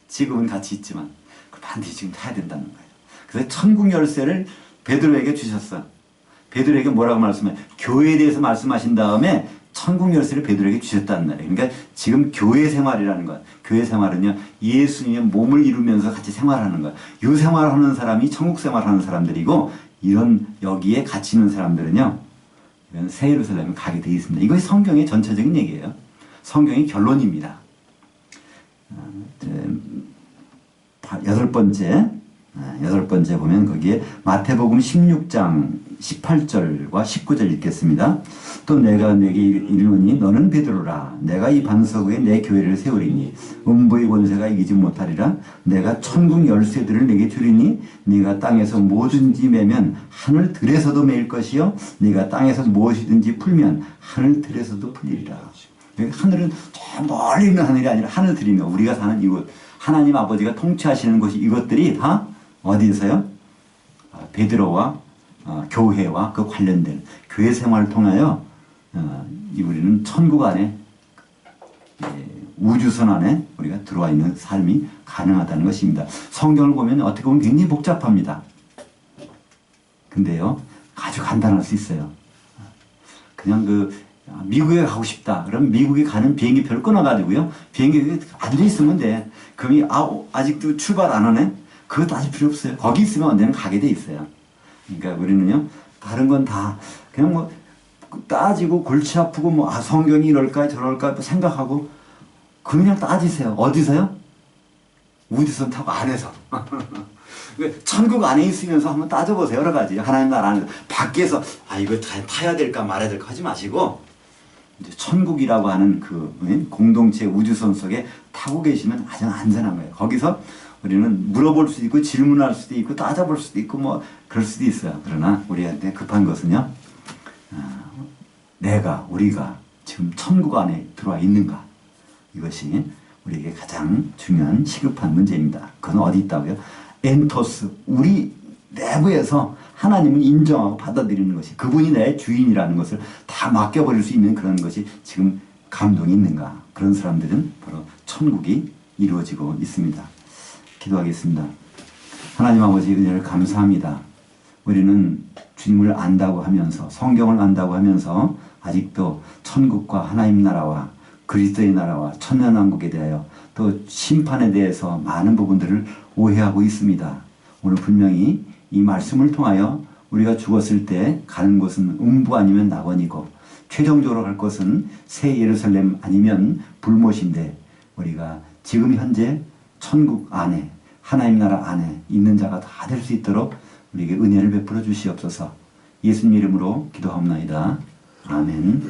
지금은 같이 있지만 반드시 지금 타야 된다는 거예요. 그래서 천국 열쇠를 베드로에게 주셨어. 베드로에게 뭐라고 말씀해? 교회에 대해서 말씀하신 다음에 천국 열쇠를 베드로에게 주셨다는 말이에요. 그러니까 지금 교회 생활이라는 것, 교회 생활은요, 예수님의 몸을 이루면서 같이 생활하는 것. 이 생활하는 사람이 천국 생활하는 사람들이고, 이런 여기에 같이 있는 사람들은요, 이런 새 예루살렘에 가게 되어 있습니다. 이것이 성경의 전체적인 얘기예요. 성경의 결론입니다. 여덟 번째 보면 거기에 마태복음 16장 18절과 19절 읽겠습니다. 또 내가 내게 이르노니 너는 베드로라. 내가 이 반석 위에 내 교회를 세우리니 음부의 권세가 이기지 못하리라. 내가 천국 열쇠들을 내게 주리니 네가 땅에서 뭐든지 매면 하늘 들에서도 매일 것이요 네가 땅에서 무엇이든지 풀면 하늘 들에서도 풀리리라. 하늘은 저 멀리 있는 하늘이 아니라 하늘 들이며 우리가 사는 이곳, 하나님 아버지가 통치하시는 곳이, 이것들이 다 어디에서요? 베드로와 교회와 그 관련된 교회 생활을 통하여 우리는 천국 안에, 우주선 안에 우리가 들어와 있는 삶이 가능하다는 것입니다. 성경을 보면 어떻게 보면 굉장히 복잡합니다. 근데요, 아주 간단할 수 있어요. 그냥 미국에 가고 싶다. 그럼 미국에 가는 비행기표를 끊어가지고요, 비행기에 앉아있으면 돼. 그럼 아직도 출발 안 하네? 그거 따질 필요 없어요. 거기 있으면 언제는 가게 돼 있어요. 그러니까 우리는요, 다른 건 다 그냥 뭐 따지고 골치 아프고 뭐 성경이 이럴까 저럴까 생각하고 그냥 따지세요. 어디서요? 우주선 타고 안에서. 천국 안에 있으면서 한번 따져보세요. 여러 가지. 하나님 나라 안에서. 밖에서 이거 타야 될까 말아야 될까 하지 마시고, 이제 천국이라고 하는 공동체 우주선 속에 타고 계시면 아주 안전한 거예요. 거기서 우리는 물어볼 수도 있고 질문할 수도 있고 따져볼 수도 있고 뭐 그럴 수도 있어요. 그러나 우리한테 급한 것은요, 우리가 지금 천국 안에 들어와 있는가, 이것이 우리에게 가장 중요한 시급한 문제입니다. 그건 어디 있다고요? 엔토스, 우리 내부에서 하나님을 인정하고 받아들이는 것이, 그분이 내 주인이라는 것을 다 맡겨버릴 수 있는 그런 것이 지금 감동이 있는가. 그런 사람들은 바로 천국이 이루어지고 있습니다. 기도하겠습니다. 하나님 아버지, 은혜를 감사합니다. 우리는 주님을 안다고 하면서, 성경을 안다고 하면서 아직도 천국과 하나님 나라와 그리스도의 나라와 천년왕국에 대하여 또 심판에 대해서 많은 부분들을 오해하고 있습니다. 오늘 분명히 이 말씀을 통하여 우리가 죽었을 때 가는 곳은 음부 아니면 낙원이고, 최종적으로 갈 곳은 새 예루살렘 아니면 불못인데, 우리가 지금 현재 천국 안에, 하나님 나라 안에 있는 자가 다 될 수 있도록 우리에게 은혜를 베풀어 주시옵소서. 예수님 이름으로 기도하옵나이다. 아멘.